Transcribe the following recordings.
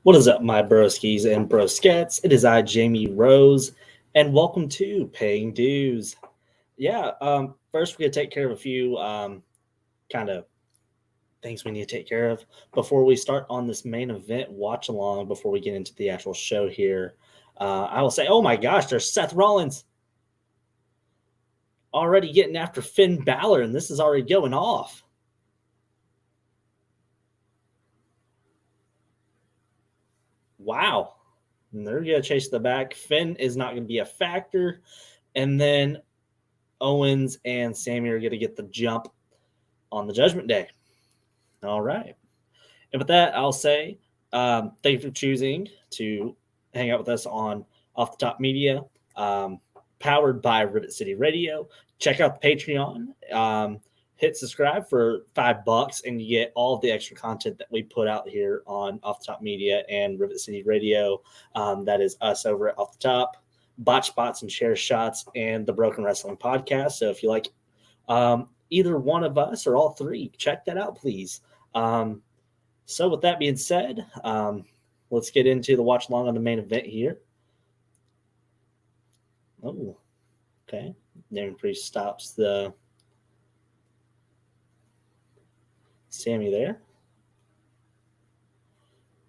What is up, my broskies and broskets? It is I, Jamie Rose, and welcome to Paying Dues. First we gotta take care of a few kind of things we need to take care of before we start on this main event watch along. Before we get into the actual show here, I will say, oh my gosh, there's Seth Rollins already getting after Finn Balor, and this is already going off. Wow. And they're going to chase the back. Finn is not going to be a factor. And then Owens and Sammy are going to get the jump on the Judgment Day. All right. And with that, I'll say thank you for choosing to hang out with us on Off the Top Media, powered by Rivet City Radio. Check out the Patreon. Hit subscribe for $5 and you get all of the extra content that we put out here on Off the Top Media and Rivet City Radio. That is us over at Off the Top, Botch Spots and Share Shots, and the Broken Wrestling Podcast. So if you like either one of us or all three, check that out, please. So with that being said, let's get into the watch along on the main event here. Oh, okay. Damon Priest stops the Sammy there.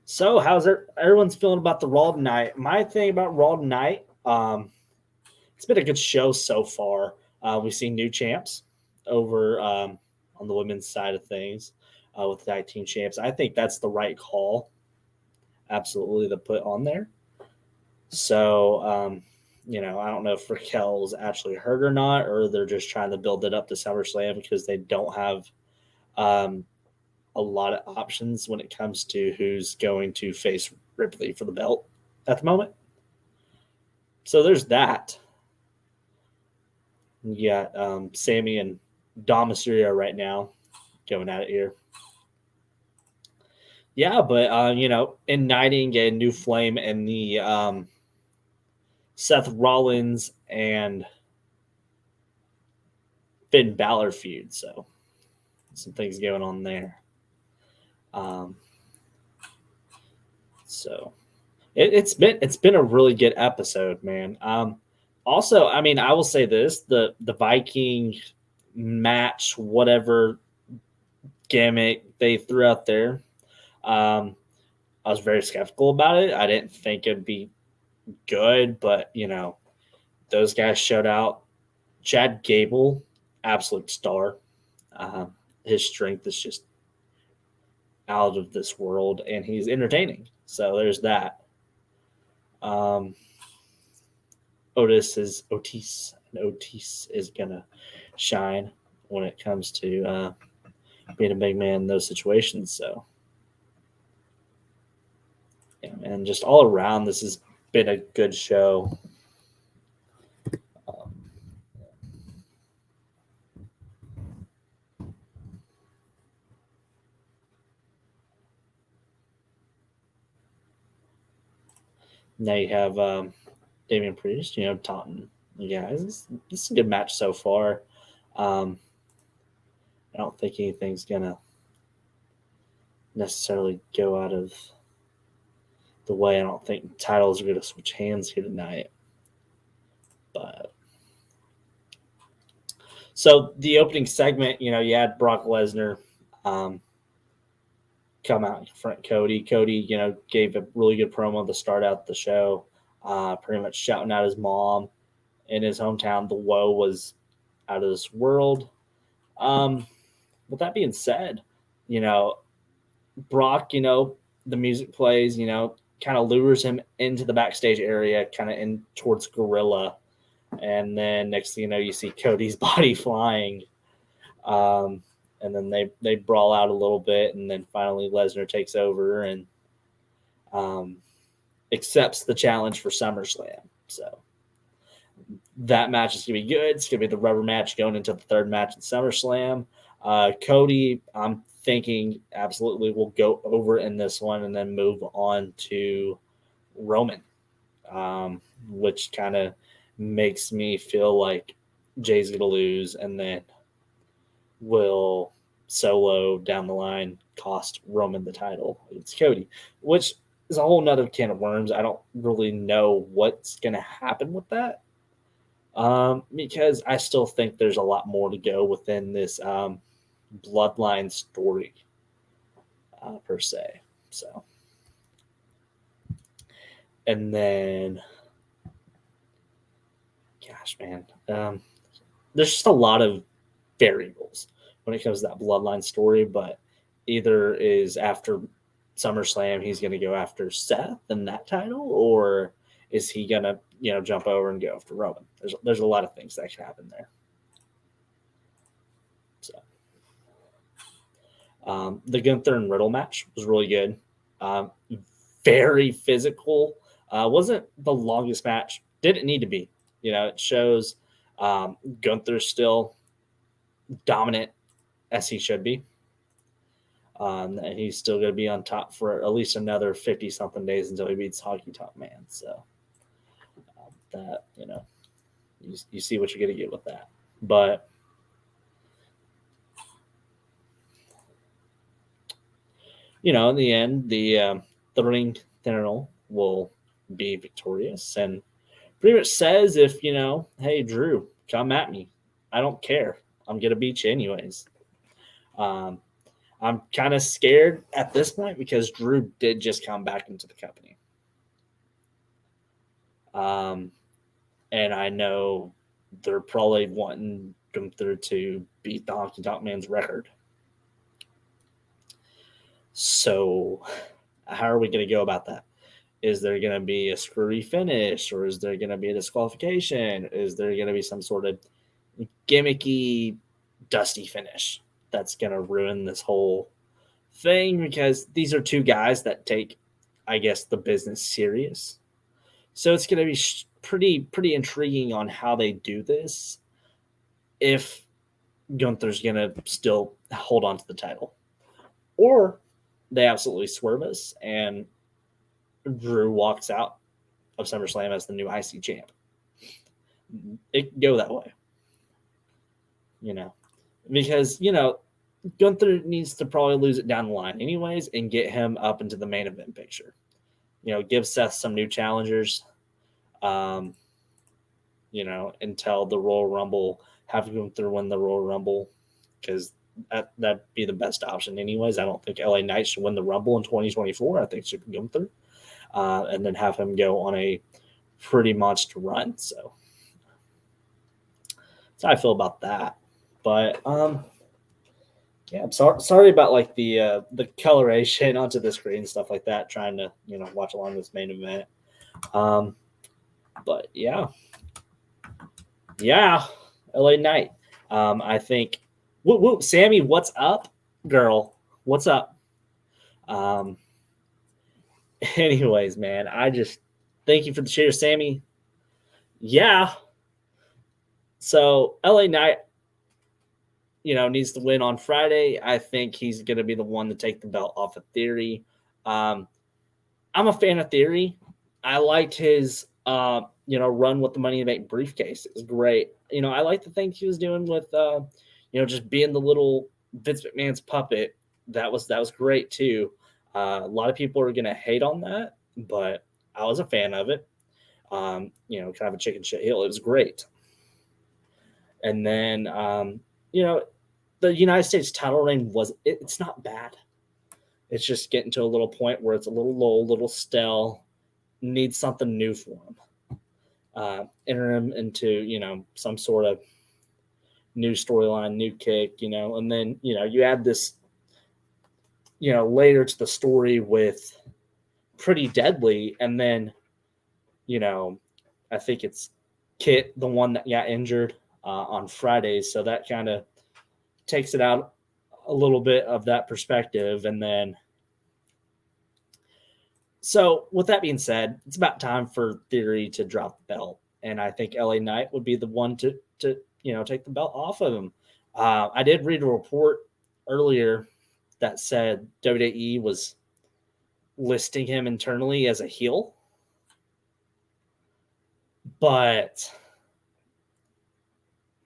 So how's everyone's feeling about the Raw tonight? My thing about Raw tonight, it's been a good show so far. We've seen new champs over on the women's side of things with the tag team champs. I think that's the right call, absolutely, to put on there. So, I don't know if Raquel's actually hurt or not, or they're just trying to build it up to SummerSlam because they don't have a lot of options when it comes to who's going to face Ripley for the belt at the moment. So there's that. You got Sammy and Dom Mysterio right now going at it here. Yeah, but, igniting a new flame in the Seth Rollins and Finn Balor feud. So some things going on there. So it's been a really good episode, man. Also, I mean, I will say this: the Viking match, whatever gimmick they threw out there, I was very skeptical about it. I didn't think it'd be good, but those guys showed out. Chad Gable, absolute star. His strength is just out of this world, and he's entertaining. So there's that. Otis is gonna shine when it comes to being a big man in those situations. So yeah, and just all around, this has been a good show. Now you have Damian Priest, taunting the guys. This is a good match so far. I don't think anything's gonna necessarily go out of the way. I don't think titles are gonna switch hands here tonight. But so the opening segment, you had Brock Lesnar come out in front of Cody. Cody, gave a really good promo to start out the show, pretty much shouting out his mom in his hometown. The woe was out of this world. With that being said, Brock, the music plays, kind of lures him into the backstage area, kind of in towards Gorilla. And then next thing you know, you see Cody's body flying. And then they brawl out a little bit, and then finally Lesnar takes over and accepts the challenge for SummerSlam. So that match is going to be good. It's going to be the rubber match going into the third match at SummerSlam. Cody, I'm thinking absolutely will go over in this one and then move on to Roman, which kind of makes me feel like Jay's going to lose and then will solo down the line cost Roman the title. It's Cody, which is a whole nother can of worms. I don't really know what's going to happen with that, because I still think there's a lot more to go within this bloodline story, per se. So, and then, gosh, man, there's just a lot of variables when it comes to that bloodline story. But either is after SummerSlam, he's going to go after Seth and that title, or is he going to jump over and go after Roman? There's a lot of things that can happen there. So, the Gunther and Riddle match was really good. Very physical. Wasn't the longest match. Didn't need to be. It shows Gunther's still dominant as he should be. And he's still going to be on top for at least another 50 something days until he beats Hockey Top Man. So that, you see what you're going to get with that. But in the end, the ring general will be victorious and pretty much says, if hey Drew, come at me, I don't care, I'm gonna beat you anyways. I'm kind of scared at this point because Drew did just come back into the company, and I know they're probably wanting Gunther to beat the Honky Tonk Man's record. So how are we going to go about that? Is there going to be a screwy finish, or is there going to be a disqualification? Is there going to be some sort of gimmicky, dusty finish that's going to ruin this whole thing? Because these are two guys that take, I guess, the business serious. So it's going to be pretty intriguing on how they do this if Gunther's going to still hold on to the title. Or they absolutely swerve us and Drew walks out of SummerSlam as the new IC champ. It could go that way. Because, Gunther needs to probably lose it down the line anyways and get him up into the main event picture. Give Seth some new challengers, until the Royal Rumble, have Gunther win the Royal Rumble, because that'd be the best option anyways. I don't think LA Knight should win the Rumble in 2024. I think it should be Gunther. And then have him go on a pretty monster run. So that's how I feel about that. But yeah, I'm sorry about like the coloration onto the screen and stuff like that. Trying to watch along this main event. But yeah, LA Knight. I think. Whoop whoop, Sammy, what's up, girl? What's up? Anyways, man, I just thank you for the share, Sammy. Yeah. So LA Knight, needs to win on Friday. I think he's going to be the one to take the belt off of Theory. I'm a fan of Theory. I liked his, run with the Money in the Bank briefcase. It was great. I like the things he was doing with, just being the little Vince McMahon's puppet. That was great too. A lot of people are going to hate on that, but I was a fan of it. Kind of a chicken shit heel. It was great. And then, the United States title reign it's not bad. It's just getting to a little point where it's a little low, a little stale, needs something new for him. Enter him into, some sort of new storyline, new kick, and then, you add this, later to the story with Pretty Deadly, and then, I think it's Kit, the one that got injured on Fridays, so that kind of takes it out a little bit of that perspective. And then, so with that being said, it's about time for Theory to drop the belt, and I think LA Knight would be the one to take the belt off of him. I did read a report earlier that said WWE was listing him internally as a heel, but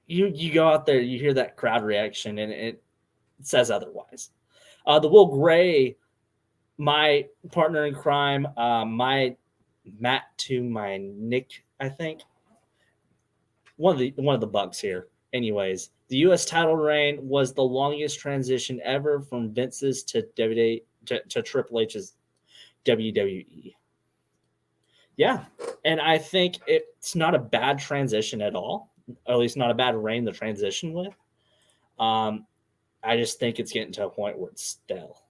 you go out there, you hear that crowd reaction, and it says otherwise. The Will Gray my partner in crime, my Matt to my Nick, I think one of the bucks here. Anyways, the U.S. title reign was the longest transition ever from Vince's to WWE to Triple H's WWE. Yeah, and I think it's not a bad transition at all, or at least not a bad reign to transition with. Um, I just think it's getting to a point where it's stale,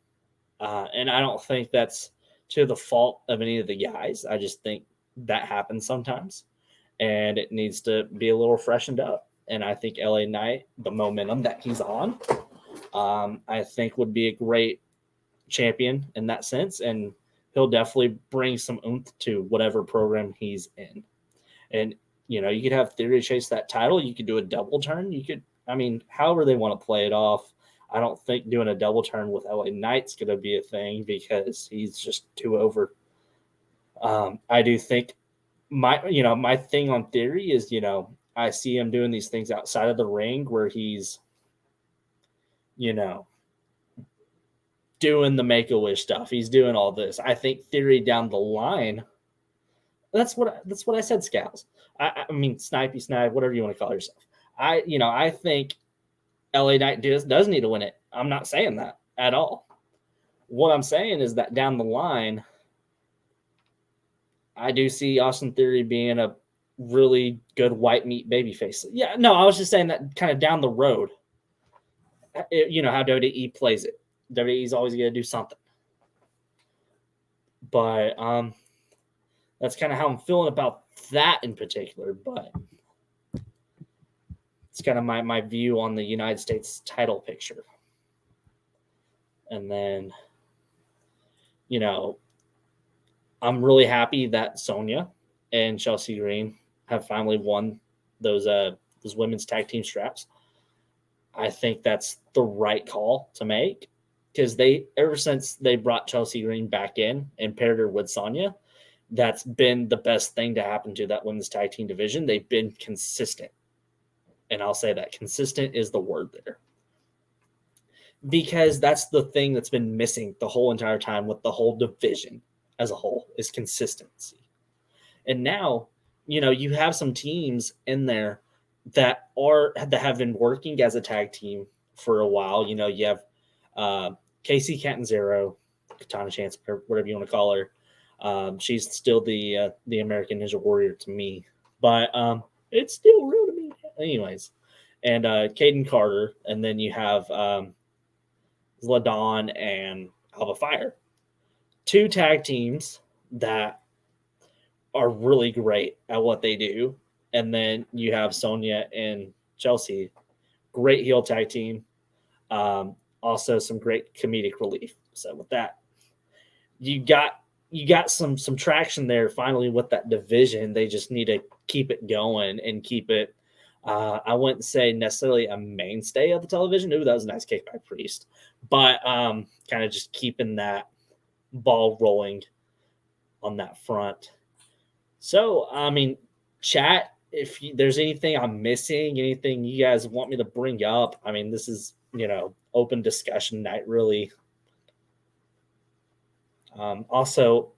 and I don't think that's to the fault of any of the guys. I just think that happens sometimes, and it needs to be a little freshened up. And I think LA Knight, the momentum that he's on, I think would be a great champion in that sense, and he'll definitely bring some oomph to whatever program he's in. And you could have Theory chase that title. You could do a double turn. You could, I mean, however they want to play it off. I don't think doing a double turn with LA Knight's going to be a thing because he's just too over. I do think my thing on Theory is I see him doing these things outside of the ring where he's you know doing the Make a Wish stuff. He's doing all this. I think Theory down the line. That's what I said. Scouts. I mean, snipey snipe, whatever you want to call yourself. I think LA Knight does need to win it. I'm not saying that at all. What I'm saying is that down the line, I do see Austin Theory being a really good white meat babyface. Yeah, no, I was just saying that kind of down the road. How WWE plays it. WWE's always going to do something. But that's kind of how I'm feeling about that in particular. But it's kind of my view on the United States title picture. And then, I'm really happy that Sonya and Chelsea Green have finally won those women's tag team straps. I think that's the right call to make because ever since they brought Chelsea Green back in and paired her with Sonya, that's been the best thing to happen to that women's tag team division. They've been consistent. And I'll say that consistent is the word there. Because that's the thing that's been missing the whole entire time with the whole division as a whole is consistency. And now, you have some teams in there that have been working as a tag team for a while. You have Casey Catanzaro, Katana Chance, whatever you want to call her. She's still the American Ninja Warrior to me, but it's still real to me, anyways. And Caden Carter, and then you have Ladon and Alba Fire, two tag teams that are really great at what they do. And then you have Sonya and Chelsea, great heel tag team. Also some great comedic relief. So with that, you got some traction there finally with that division. They just need to keep it going and keep it. I wouldn't say necessarily a mainstay of the television. Ooh, that was a nice kick by Priest, but kind of just keeping that ball rolling on that front. So, I mean, chat, if there's anything I'm missing, anything you guys want me to bring up, I mean, this is, open discussion night, really. Also,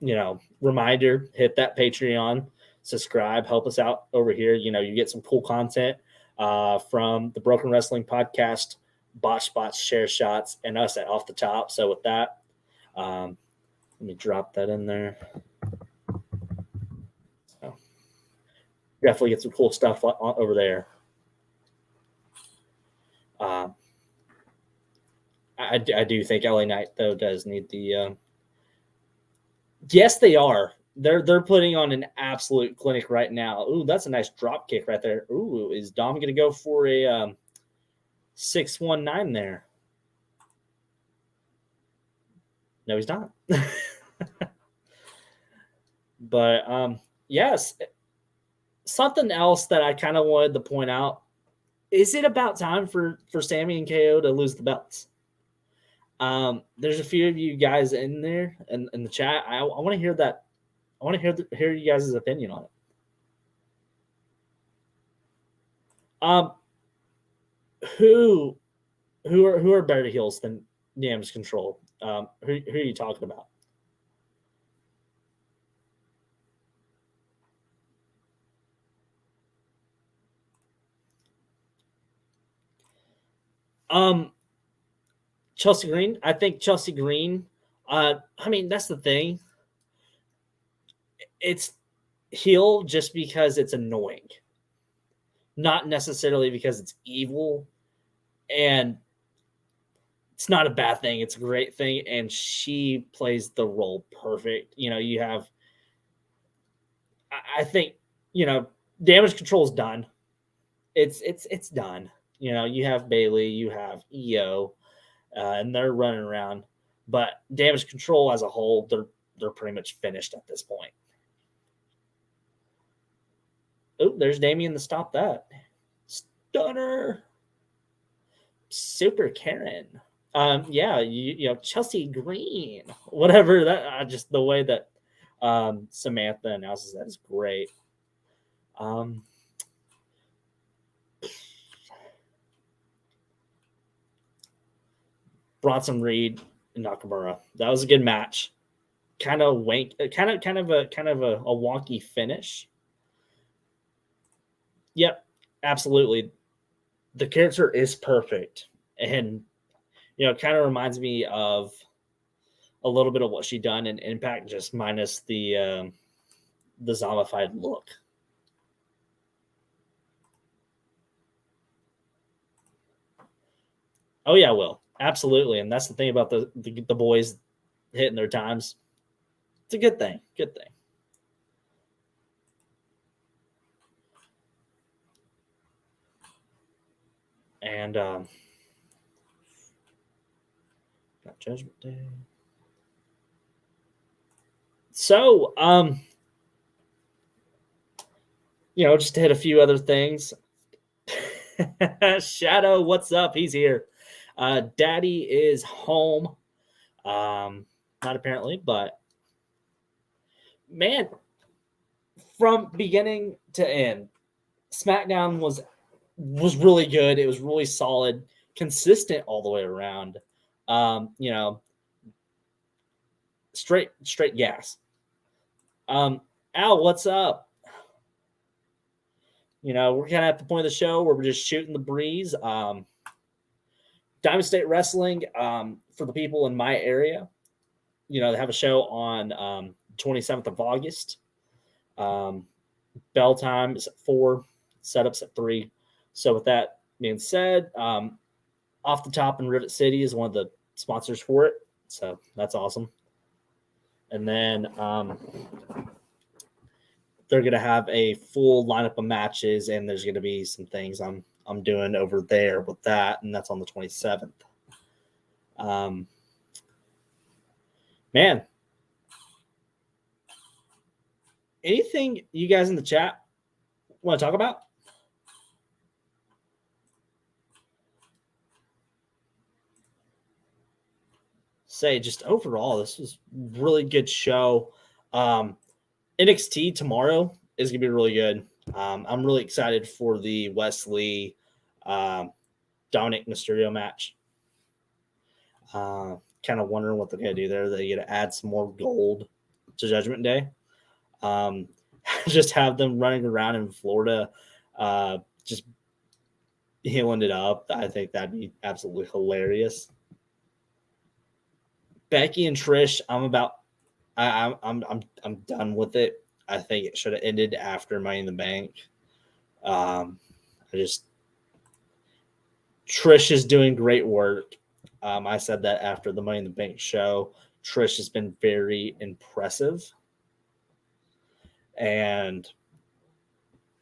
reminder, hit that Patreon, subscribe, help us out over here. You get some cool content from the Broken Wrestling Podcast, Botch Spots, Share Shots, and us at Off the Top. So with that, let me drop that in there. So definitely get some cool stuff over there. I do think LA Knight, though, does need the yes, they are. They're putting on an absolute clinic right now. Ooh, that's a nice drop kick right there. Ooh, is Dom going to go for a 619 there? No, he's not. But yes, something else that I kind of wanted to point out: is it about time for Sammy and KO to lose the belts? There's a few of you guys in there in the chat. I want to hear that. I want to hear you guys' opinion on it. Who are better heels than Damage Control? Who are you talking about? Chelsea Green. I think Chelsea Green. I mean, that's the thing. It's heel just because it's annoying, not necessarily because it's evil. And it's not a bad thing. It's a great thing. And she plays the role perfect. You have, I think, damage control is done. It's done. You have Bailey, you have EO, and they're running around. But damage control as a whole, they're pretty much finished at this point. Oh, there's Damien to stop that. Stunner. Super Karen. Yeah, Chelsea Green, whatever that. Just the way that Samantha announces that is great. Bronson Reed and Nakamura. That was a good match. Kind of a wonky finish. Yep, absolutely. The character is perfect, and kind of reminds me of a little bit of what she done in Impact, just minus the zombified look. Oh yeah, Will, absolutely, and that's the thing about the boys hitting their times. It's a good thing. Good thing. And got Judgment Day. So, just to hit a few other things. Shadow, what's up? He's here. Daddy is home. Not apparently, but man, from beginning to end, SmackDown was really good. It was really solid, consistent all the way around. Straight gas. Al, what's up? We're kind of at the point of the show where we're just shooting the breeze. Diamond State Wrestling, for the people in my area, they have a show on 27th of August. Bell time is at 4, setups at 3. So with that being said, Off the Top in Rivet City is one of the sponsors for it. So that's awesome. And then they're going to have a full lineup of matches, and there's going to be some things I'm doing over there with that, and that's on the 27th. Man, anything you guys in the chat want to talk about? Say just overall, this was really good show. NXT tomorrow is going to be really good. I'm really excited for the Wesley Dominic Mysterio match. Kind of wondering what they're going to do there. They're going to add some more gold to Judgment Day. Just have them running around in Florida, just healing it up. I think that'd be absolutely hilarious. Becky and Trish, I'm done with it. I think it should have ended after Money in the Bank. Trish is doing great work. I said that after the Money in the Bank show. Trish has been very impressive. And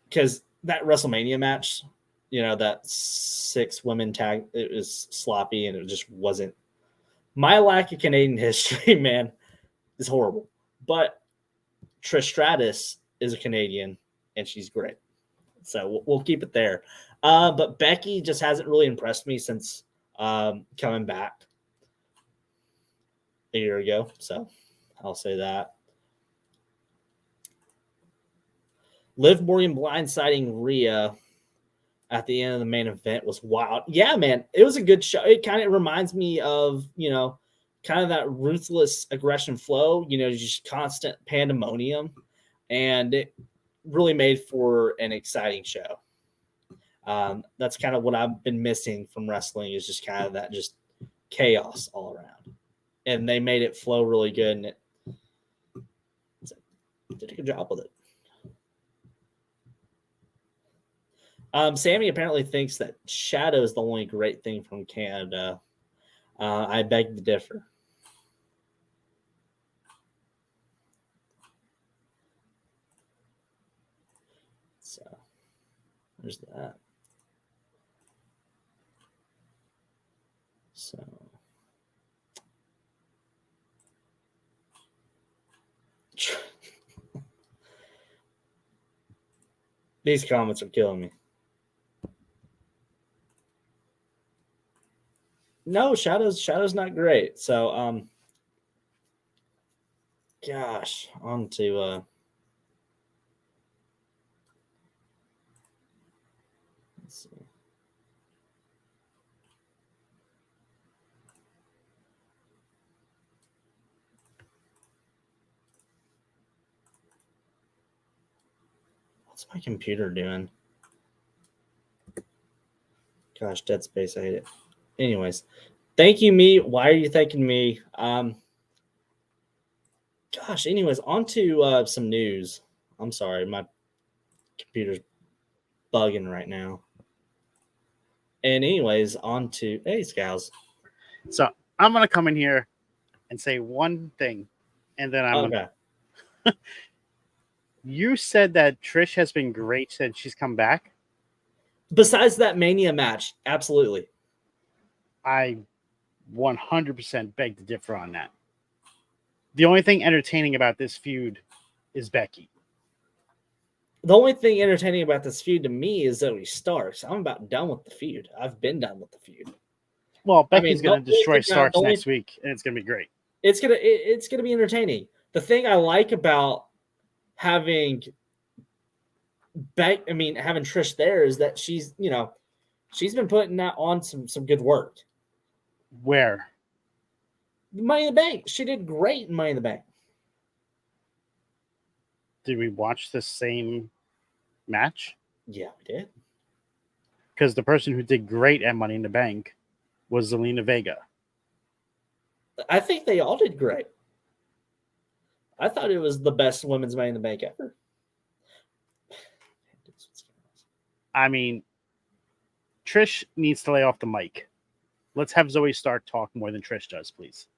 because that WrestleMania match, that 6 women tag, it was sloppy and it just wasn't. My lack of Canadian history, man, is horrible. But Trish Stratus is a Canadian, and she's great. So we'll keep it there. But Becky just hasn't really impressed me since coming back a year ago. So I'll say that. Liv Morgan blindsiding Rhea at the end of the main event was wild. Yeah, man, it was a good show. It kind of reminds me of, kind of that ruthless aggression flow, just constant pandemonium. And it really made for an exciting show. That's kind of what I've been missing from wrestling is just kind of that just chaos all around. And they made it flow really good, and it did a good job with it. Sammy apparently thinks that Shadow is the only great thing from Canada. I beg to differ. So there's that. So these comments are killing me. No, Shadow's not great. So gosh, on to let's see. What's my computer doing? Gosh, Dead Space, I hate it. Anyways, thank you, me. Why are you thanking me? Gosh, anyways, on to some news. I'm sorry, my computer's bugging right now. And anyways, on to hey, Scows. So I'm gonna come in here and say one thing, and then I'm okay. You said that Trish has been great since she's come back. Besides that Mania match, absolutely. I 100% beg to differ on that. The only thing entertaining about this feud is Becky. The only thing entertaining about this feud to me is Zoe Starks. I'm about done with the feud. I've been done with the feud. Well, Becky's going to destroy Starks next week, and it's going to be great. It's gonna be entertaining. The thing I like about having having Trish there is that she's been putting that on some good work. Where? Money in the Bank. She did great in Money in the Bank. Did we watch the same match? Yeah, we did. Because the person who did great at Money in the Bank was Zelina Vega. I think they all did great. I thought it was the best women's Money in the Bank ever. I mean, Trish needs to lay off the mic. Let's have Zoe Stark talk more than Trish does, please.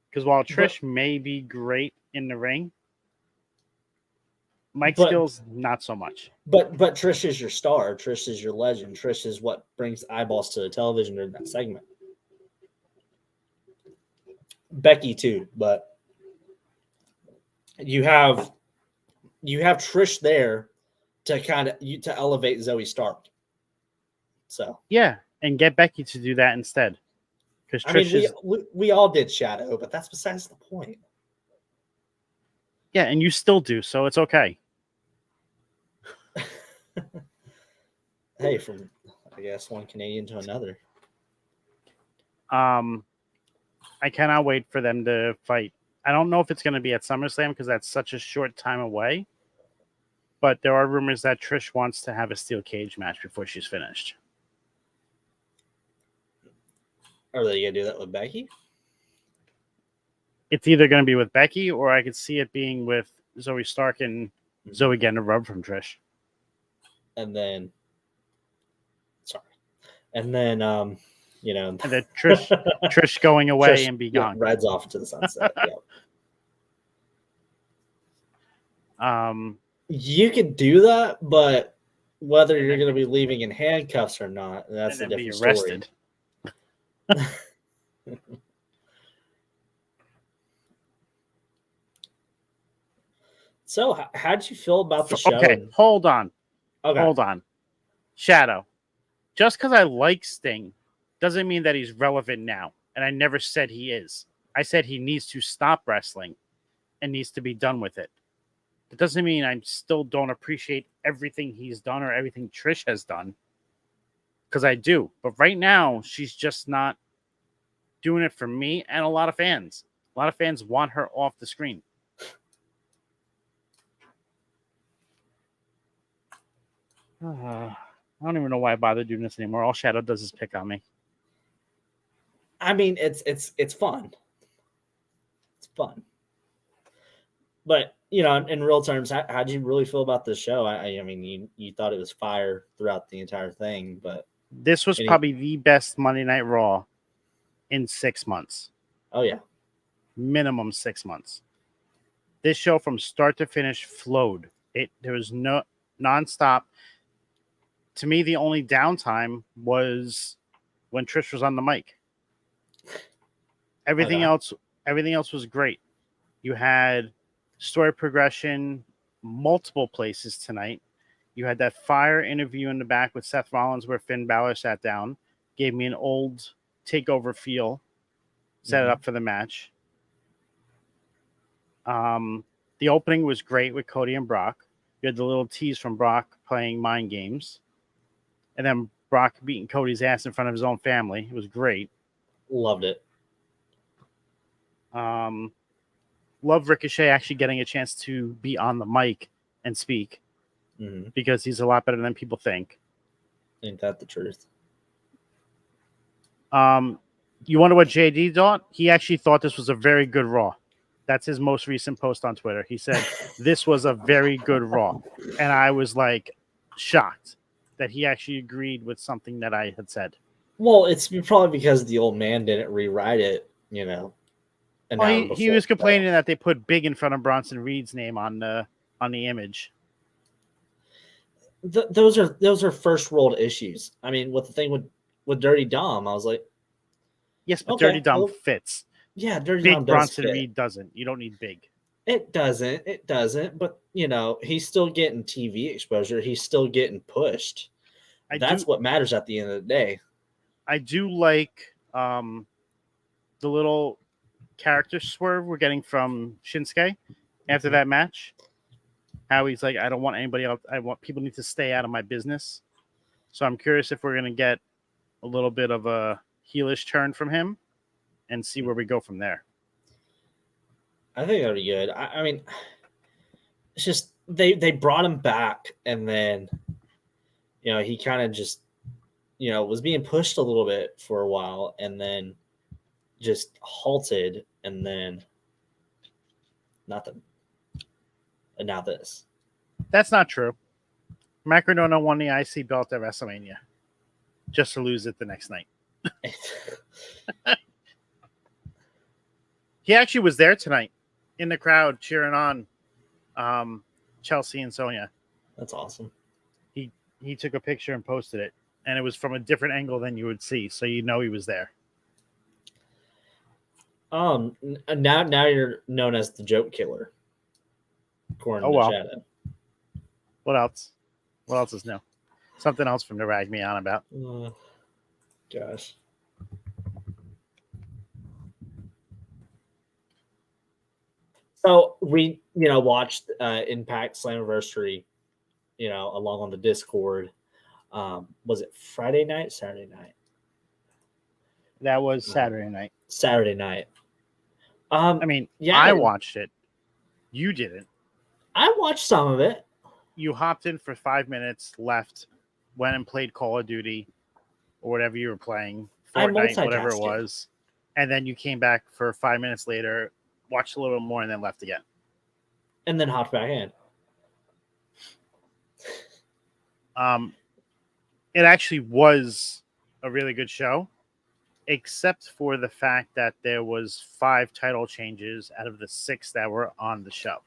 Because while Trish may be great in the ring, mic skills, not so much. But Trish is your star. Trish is your legend. Trish is what brings eyeballs to the television during that segment. Becky too, but you have Trish there to to elevate Zoe Stark. So yeah, and get Becky to do that instead. Because Trish we all did Shadow, but that's besides the point. Yeah, and you still do, so it's okay. Hey, from I guess one Canadian to another. I cannot wait for them to fight. I don't know if it's going to be at SummerSlam because that's such a short time away. But there are rumors that Trish wants to have a steel cage match before she's finished. Are they going to do that with Becky? It's either going to be with Becky or I could see it being with Zoe Stark and Zoe getting a rub from Trish. And then, and then and then Trish going away and be gone. Rides off to the sunset. You could do that, but whether you're going to be leaving in handcuffs or not, that's a different story. So, how did you feel about the show? Okay, hold on. Shadow. Just because I like Sting doesn't mean that he's relevant now. And I never said he is. I said he needs to stop wrestling and needs to be done with it. That doesn't mean I still don't appreciate everything he's done or everything Trish has done. Because I do. But right now, she's just not doing it for me and a lot of fans. A lot of fans want her off the screen. I don't even know why I bother doing this anymore. All Shadow does is pick on me. I mean, it's fun. It's fun. But in real terms, how did you really feel about this show? I mean, you thought it was fire throughout the entire thing, but This was any? probably the best Monday Night Raw in 6 months. Oh yeah, Minimum 6 months. This show from start to finish flowed. There was no nonstop. To me, the only downtime was when Trish was on the mic. Everything okay. else was great. You had story progression multiple places tonight. You had that fire interview in the back with Seth Rollins where Finn Balor sat down, gave me an old takeover feel, set it up for the match. The opening was great with Cody and Brock. You had the little tease from Brock playing mind games, and then Brock beating Cody's ass in front of his own family. It was great. Loved it. Love Ricochet actually getting a chance to be on the mic and speak because he's a lot better than people think. Ain't that the truth? You wonder what JD thought? He actually thought this was a very good Raw. That's his most recent post on Twitter. He said, this was a very good Raw. And I was like shocked that he actually agreed with something that I had said. Well, it's probably because the old man didn't rewrite it, an hour before. He was complaining that they put big in front of Bronson Reed's name on the image. Those are first world issues. I mean, with the thing with Dirty Dom, I was like, yes, but okay, Dirty Dom fits. Yeah, Dirty big Dom does Bronson fit. Reed doesn't. You don't need big. It doesn't. But he's still getting TV exposure. He's still getting pushed. That's what matters at the end of the day. I do like the little character swerve we're getting from Shinsuke after that match. How he's like, I don't want anybody else. I want people need to stay out of my business. So I'm curious if we're going to get a little bit of a heelish turn from him and see where we go from there. I think that'll be good. I mean, it's just they brought him back, and then he kind of just was being pushed a little bit for a while, and then just halted, and then nothing. And now this. That's not true. Macardona won the IC belt at WrestleMania just to lose it the next night. He actually was there tonight in the crowd cheering on Chelsea and Sonya. That's awesome. He took a picture and posted it, and it was from a different angle than you would see, so he was there. Now you're known as the joke killer. According to Shadow. What else? What else is new? Something else from to rag me on about. Gosh. So we, watched Impact Slammiversary, along on the Discord. Was it Friday night, Saturday night? That was Saturday night. Saturday night. I mean, yeah, I watched it. You didn't. I watched some of it. You hopped in for 5 minutes, left, went and played Call of Duty or whatever you were playing, Fortnite, whatever it was, and then you came back for 5 minutes later, watched a little more, and then left again. And then hopped back in. It actually was a really good show, except for the fact that there was 5 title changes out of the 6 that were on the show.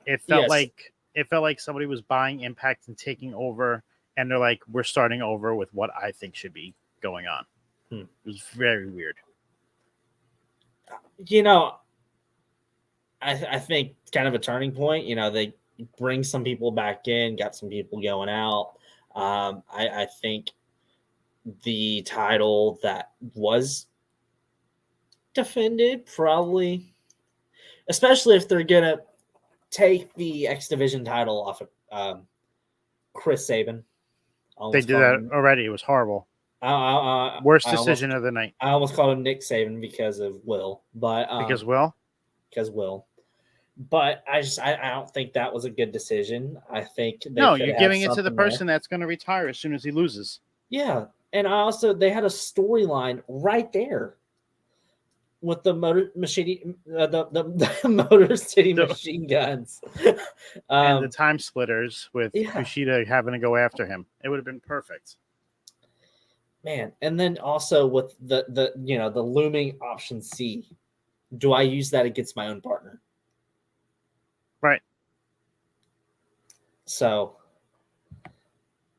It felt like somebody was buying Impact and taking over, and they're like, we're starting over with what I think should be going on. It was very weird. I think it's kind of a turning point. They bring some people back in, got some people going out. I think the title that was defended probably, especially if they're going to take the X Division title off of Chris Sabin. They did that already. It was horrible. Worst decision of the night. I almost called him Nick Saban because of Will, but because Will. Because Will. But I don't think that was a good decision. I think they No, could you're have giving it to the something there. person that's going to retire as soon as he loses. Yeah, and they had a storyline right there with the the Motor City The- Machine Guns. and the um, time splitters with yeah, Kushida having to go after him. It would have been perfect. man, and then also with the looming option C. Do I use that against my own partner? Right. So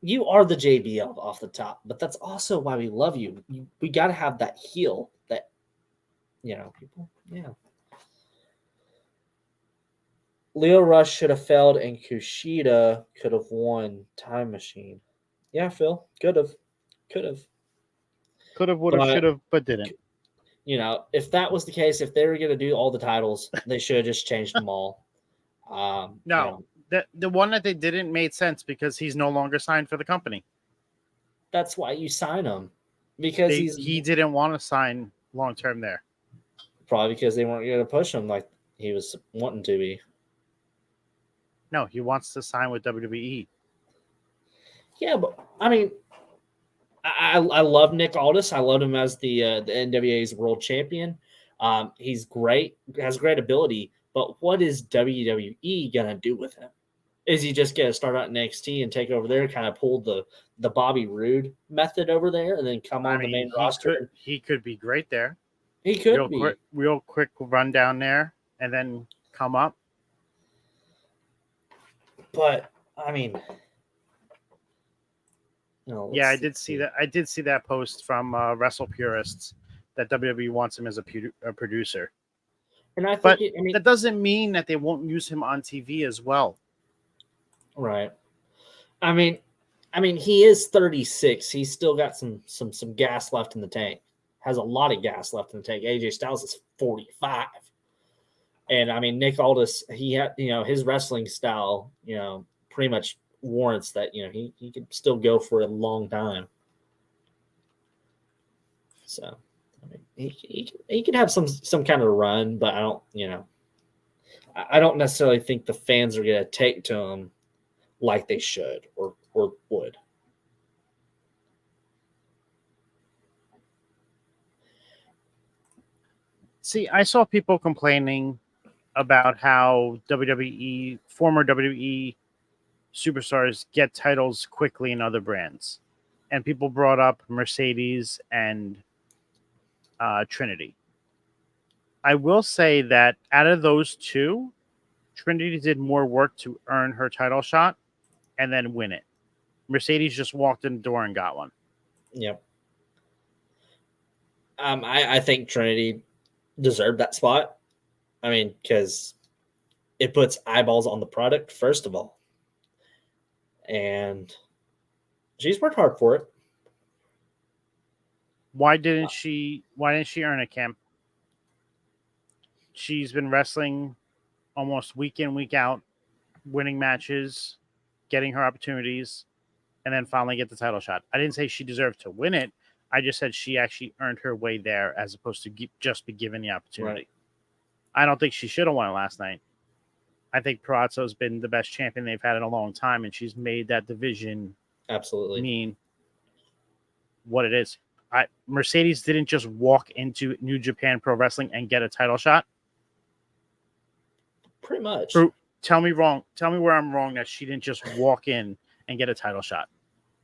you are the JBL off the top, but that's also why we love you. We got to have that heel that people. Yeah, Leo Rush should have failed, and Kushida could have won Time Machine. Yeah, Phil could have, Could have, would have, should but have, but didn't. if that was the case, if they were going to do all the titles, they should have just changed them all. No, the one that they didn't made sense because he's no longer signed for the company. That's why you sign him, because He didn't want to sign long term there. probably because they weren't going to push him like he was wanting to be. No, he wants to sign with WWE. Yeah, but I mean, I love Nick Aldis. I love him as the NWA's world champion. He's great, has great ability. But what is WWE gonna do with him? Is he just gonna start out in NXT and take over there, kind of pull the Bobby Roode method over there, and then come on the main roster? He could be great there. He could be. Real quick run down there and then come up. But I mean, yeah, I did see that. I did see that post from Wrestle Purists that WWE wants him as a producer. And I think, that doesn't mean that they won't use him on TV as well. Right. I mean, he is 36. He's still got some gas left in the tank. Has a lot of gas left in the tank. AJ Styles is 45. And I mean, Nick Aldis, he had, his wrestling style, pretty much warrants that, he could still go for a long time. So, I mean, he could have some kind of run, but I don't necessarily think the fans are going to take to him like they should or would. See, I saw people complaining about how former WWE superstars get titles quickly in other brands. And people brought up Mercedes and Trinity. I will say that out of those two, Trinity did more work to earn her title shot and then win it. Mercedes just walked in the door and got one. Yep. I think Trinity deserved that spot. I mean, because it puts eyeballs on the product, first of all. And she's worked hard for it. Why didn't she earn it, Cam? She's been wrestling almost week in, week out, winning matches, getting her opportunities, and then finally get the title shot. I didn't say she deserved to win it. I just said she actually earned her way there as opposed to just be given the opportunity. Right. I don't think she should have won it last night. I think Perazzo's been the best champion they've had in a long time, and she's made that division absolutely mean what it is. Mercedes didn't just walk into New Japan Pro Wrestling and get a title shot. Pretty much. Tell me where I'm wrong that she didn't just walk in and get a title shot.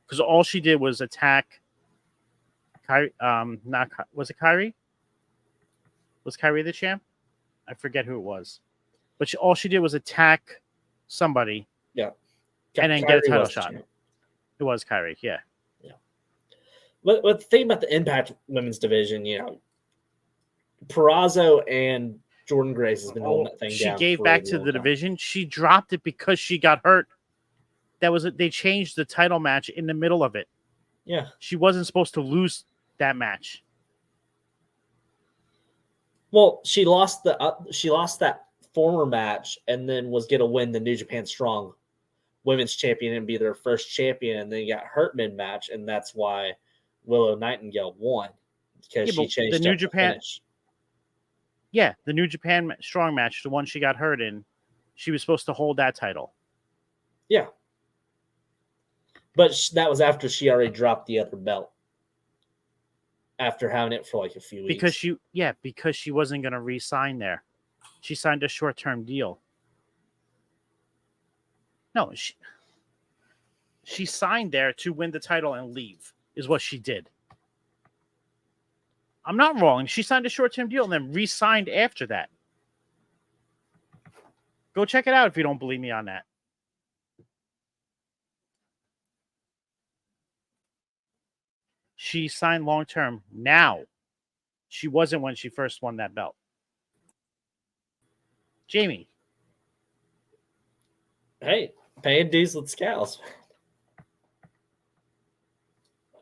Because all she did was attack Kyrie. Was it Kyrie? Was Kyrie the champ? I forget who it was. But all she did was attack somebody. Yeah. And then get a title shot. It was Kyrie, yeah. Yeah. But the thing about the Impact women's division, Perazzo and Jordan Grace has been holding that thing down. She gave back to the division. She dropped it because she got hurt. That was it. They changed the title match in the middle of it. Yeah. She wasn't supposed to lose that match. Well, she lost that former match and then was going to win the New Japan Strong Women's Champion and be their first champion, and then got hurt mid-match, and that's why Willow Nightingale won, because she changed the New Japan. finish. Yeah, the New Japan Strong match, the one she got hurt in, she was supposed to hold that title. Yeah. But that was after she already dropped the other belt. After having it for like a few weeks. Because she wasn't going to re-sign there. She signed a short-term deal. No, she signed there to win the title and leave, is what she did. I'm not wrong. She signed a short-term deal and then re-signed after that. Go check it out if you don't believe me on that. She signed long-term now. She wasn't when she first won that belt. Jamey. Hey, paying dues with Scals.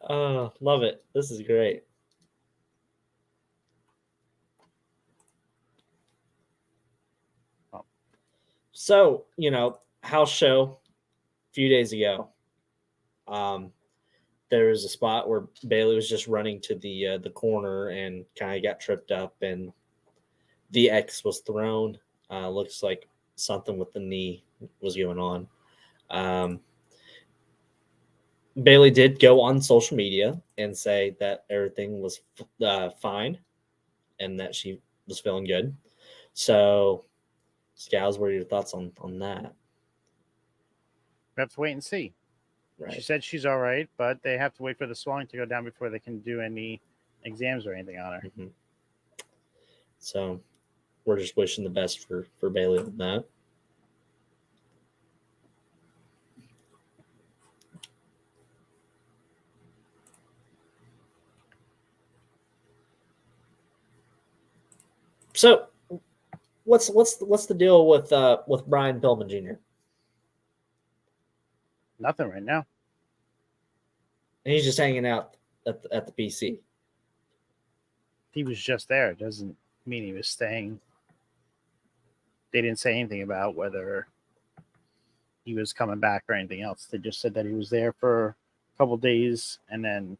Oh, love it. This is great. So, house show a few days ago. There was a spot where Bailey was just running to the corner and kind of got tripped up, and the X was thrown. Looks like something with the knee was going on. Bailey did go on social media and say that everything was fine and that she was feeling good. So, Scals, what are your thoughts on that? We have to wait and see. Right. She said she's all right, but they have to wait for the swelling to go down before they can do any exams or anything on her. Mm-hmm. So we're just wishing the best for Bailey on that. So what's the deal with Brian Pillman Jr.? Nothing right now. And he's just hanging out at the PC. He was just there. It doesn't mean he was staying. They didn't say anything about whether he was coming back or anything else. They just said that he was there for a couple days and then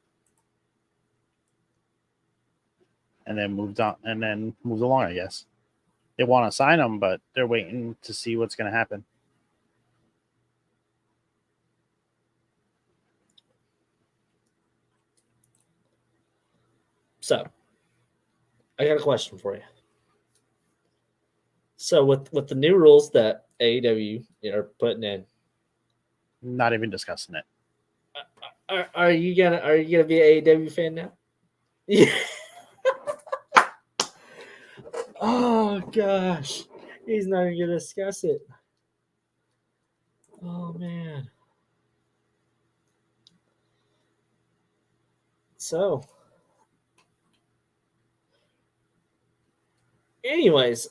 moved on and then moved along, I guess. They want to sign him, but they're waiting to see what's going to happen. So, I got a question for you. So, with the new rules that AEW are putting in, not even discussing it. Are you gonna be an AEW fan now? Yeah. Oh gosh, he's not even gonna discuss it. Oh man. So, anyways,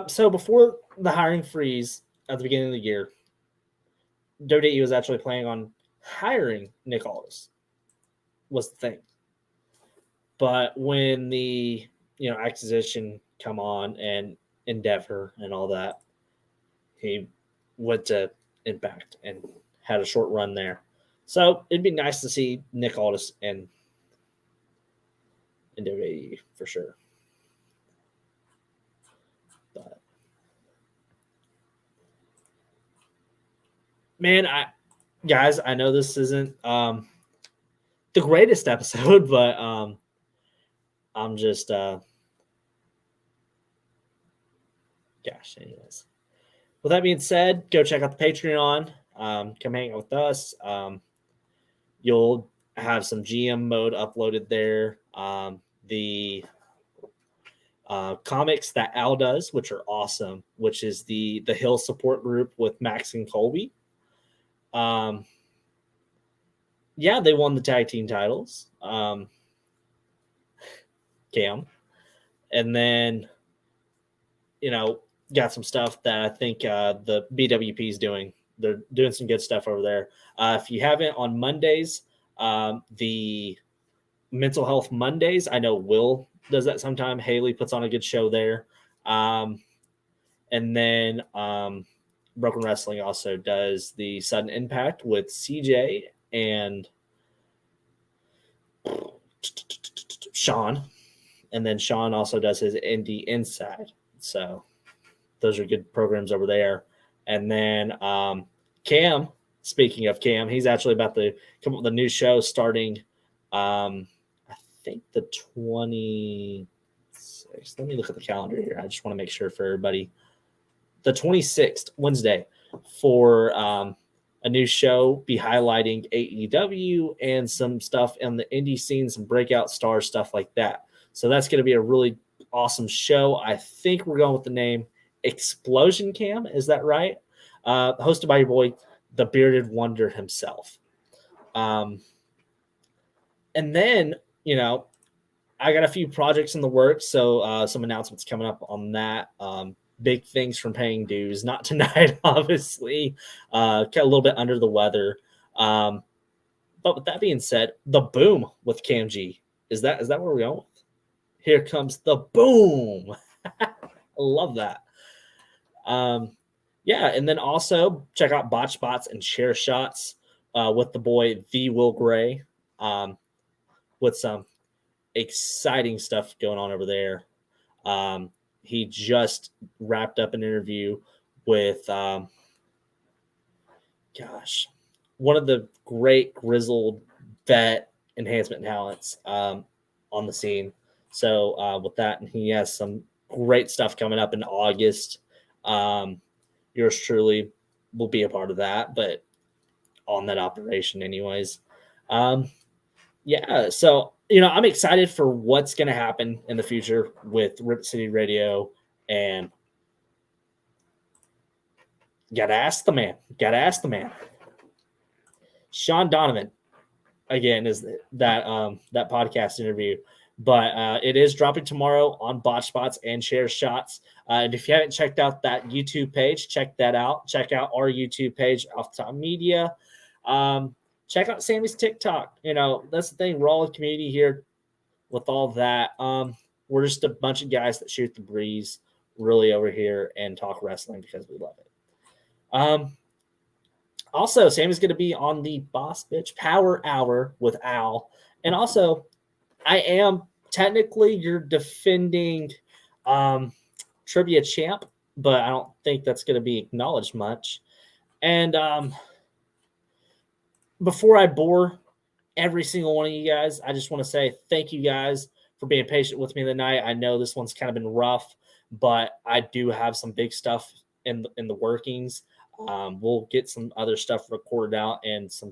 so before the hiring freeze at the beginning of the year, WWE was actually planning on hiring Nick Aldis. Was the thing, but when the acquisition come on and Endeavor and all that, he went to Impact and had a short run there. So it'd be nice to see Nick Aldis in WWE for sure. But man, I know this isn't the greatest episode, but I'm just gosh, anyways. With that being said, go check out the Patreon. Come hang out with us. You'll have some GM mode uploaded there. The comics that Al does, which are awesome, which is the Hill support group with Max and Colby. Yeah, they won the tag team titles. Cam. And then, got some stuff that I think the BWP is doing. They're doing some good stuff over there. If you haven't, on Mondays, the Mental Health Mondays, I know Will does that sometime. Haley puts on a good show there. And then Broken Wrestling also does the Sudden Impact with CJ and Sean. And then Sean also does his Indie Inside. So those are good programs over there. And then Cam, speaking of Cam, he's actually about to come up with a new show starting, I think the 26th. Let me look at the calendar here. I just want to make sure for everybody. The 26th, Wednesday, for a new show, be highlighting AEW and some stuff in the indie scene, some breakout stars, stuff like that. So that's going to be a really awesome show. I think we're going with the name Explosion Cam. Is that right? Hosted by your boy, the Bearded Wonder himself. And then, I got a few projects in the works, so some announcements coming up on that. Big things from Paying Dues. Not tonight, obviously. A little bit under the weather. But with that being said, the boom with Cam G. Is that where we're going with? Here comes the boom. I love that. Yeah, and then also check out Botch Spots and Share Shots with the boy, the Will Gray, with some exciting stuff going on over there. He just wrapped up an interview with, one of the great grizzled vet enhancement talents on the scene. So with that, and he has some great stuff coming up in August. Yours truly will be a part of that, but on that operation anyways. Yeah, so I'm excited for what's going to happen in the future with Rip City Radio, and gotta ask the man. Sean Donovan, again, is that podcast interview, but it is dropping tomorrow on Botch Spots and Share Shots. And if you haven't checked out that YouTube page, check that out. Check out our YouTube page, Off Top Media. Check out Sammy's TikTok. That's the thing. We're all a community here with all that. We're just a bunch of guys that shoot the breeze really over here and talk wrestling because we love it. Also, Sammy's going to be on the Boss Bitch Power Hour with Al. And also, I am technically your defending trivia champ, but I don't think that's going to be acknowledged much. And before I bore every single one of you guys, I just want to say thank you guys for being patient with me tonight. I know this one's kind of been rough, but I do have some big stuff in the workings. We'll get some other stuff recorded out and some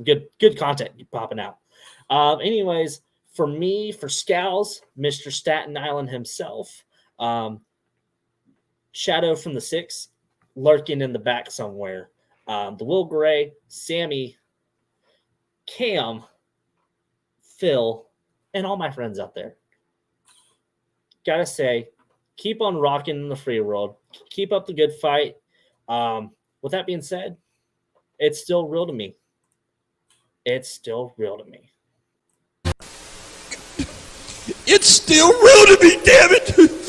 good content popping out. Anyways, for me, for Scowls, Mr. Staten Island himself, Shadow from the Six, lurking in the back somewhere. The Will Gray, Sammy, Cam, Phil, and all my friends out there. Gotta say, keep on rocking in the free world. Keep up the good fight. With that being said, it's still real to me. It's still real to me. It's still real to me, damn it!